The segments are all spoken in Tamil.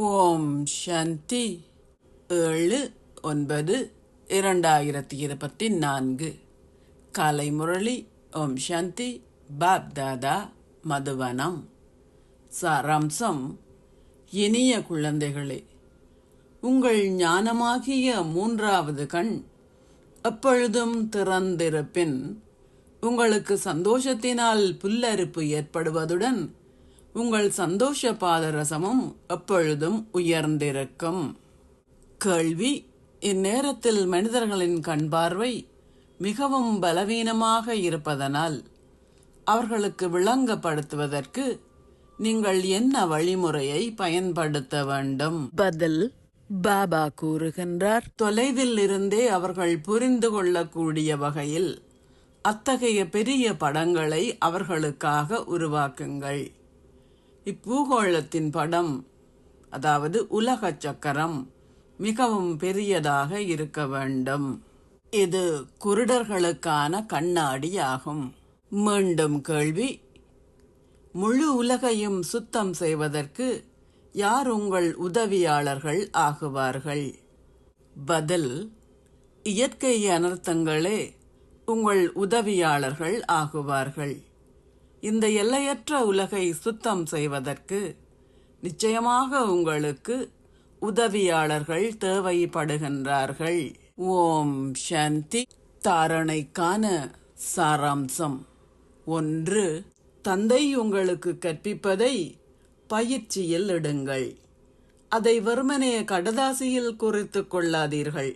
ஓம் சாந்தி 7/9/2024 காலை முரளி. ஓம் சாந்தி. பாப் தாதா, மதுவனம். சாராம்சம்: இனிய குழந்தைகளே, உங்கள் ஞானமாகிய மூன்றாவது கண் எப்பொழுதும் திறந்திருப்பின் உங்களுக்கு சந்தோஷத்தினால் புல்லரிப்பு ஏற்படுவதுடன் உங்கள் சந்தோஷ பாதரசமும் எப்பொழுதும் உயர்ந்திருக்கும். கேள்வி: இந்நேரத்தில் மனிதர்களின் கண் பார்வை மிகவும் பலவீனமாக இருப்பதனால் அவர்களுக்கு விளங்கப்படுத்துவதற்கு நீங்கள் என்ன வழிமுறையை பயன்படுத்த வேண்டும்? பதில்: பாபா கூறுகின்றார், தொலைவில் இருந்தே அவர்கள் புரிந்து கொள்ளக்கூடிய வகையில் அத்தகைய பெரிய படங்களை அவர்களுக்காக உருவாக்குங்கள். இப்பூகோளத்தின் படம், அதாவது உலக சக்கரம், மிகவும் பெரியதாக இருக்க வேண்டும். இது குருடர்களுக்கான கண்ணாடி ஆகும். மீண்டும் கேள்வி: முழு உலகையும் சுத்தம் செய்வதற்கு யார் உங்கள் உதவியாளர்கள் ஆகுவார்கள்? பதில்: இயற்கை அனர்த்தங்களே உங்கள் உதவியாளர்கள் ஆகுவார்கள். இந்த எல்லையற்ற உலகை சுத்தம் செய்வதற்கு நிச்சயமாக உங்களுக்கு உதவியாளர்கள் தேவைப்படுகின்றார்கள். ஓம் சாந்தி. தாரணைக்கான சாராம்சம்: 1. தந்தை உங்களுக்கு கற்பிப்பதை பயிற்சியில் இடுங்கள். அதை வெறுமனே கடதாசியில் குறித்து கொள்ளாதீர்கள்.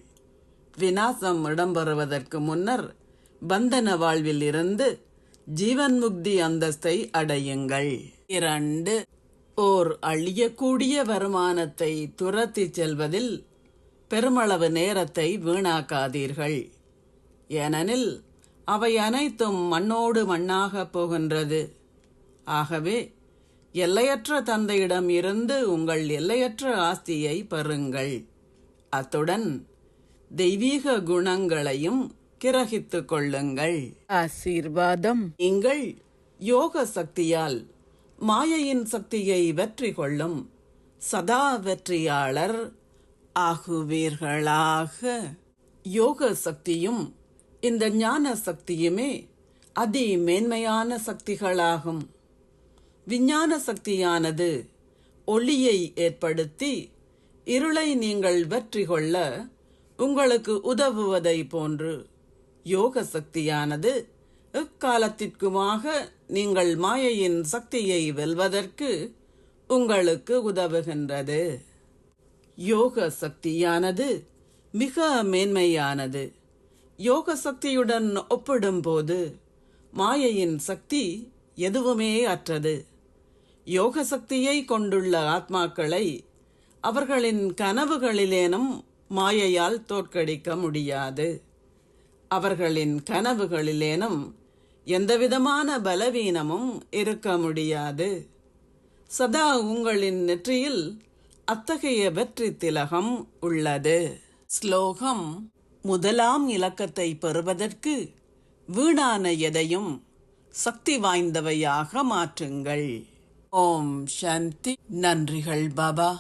விநாசம் இடம்பெறுவதற்கு முன்னர் பந்தன வாழ்வில் இருந்து ஜீவன் முக்தி அந்தஸ்தை அடையுங்கள். 2. ஓர் அழியக்கூடிய வருமானத்தை துரத்தி செல்வதில் பெருமளவு நேரத்தை வீணாக்காதீர்கள். ஏனெனில் அவை அனைத்தும் மண்ணோடு மண்ணாக போகின்றது. ஆகவே எல்லையற்ற தந்தையிடம் இருந்து உங்கள் எல்லையற்ற ஆஸ்தியை பெறுங்கள். அத்துடன் தெய்வீக குணங்களையும் கிரகித்துக் கொள்ளுங்கள். ஆசீர்வாதம்: நீங்கள் யோக சக்தியால் மாயையின் சக்தியை வெற்றி கொள்ளும் சதா வெற்றியாளர் ஆகுவீர்களாக. யோக சக்தியும் இந்த ஞான சக்தியுமே அதி மேன்மையான சக்திகளாகும். விஞ்ஞான சக்தியானது ஒளியை ஏற்படுத்தி இருளை நீங்கள் வெற்றி கொள்ள உங்களுக்கு உதவுவதை போன்று யோக சக்தியானது எக்காலத்திற்குமாக நீங்கள் மாயையின் சக்தியை வெல்வதற்கு உங்களுக்கு உதவுகின்றது. யோக சக்தியானது மிக மேன்மையானது. யோக சக்தியுடன் ஒப்பிடும்போது மாயையின் சக்தி எதுவுமே அற்றது. யோக சக்தியை கொண்டுள்ள ஆத்மாக்களை அவர்களின் கனவுகளிலேனும் மாயையால் தோற்கடிக்க முடியாது. அவர்களின் கனவுகளிலேனும் எந்தவிதமான பலவீனமும் இருக்க முடியாது. சதா உங்களின் நெற்றியில் அத்தகைய வெற்றி திலகம் உள்ளது. ஸ்லோகம்: முதலாம் இலக்கத்தை பெறுவதற்கு வீணான எதையும் சக்தி வாய்ந்தவையாக மாற்றுங்கள். ஓம் சாந்தி. நன்றிகள் பாபா.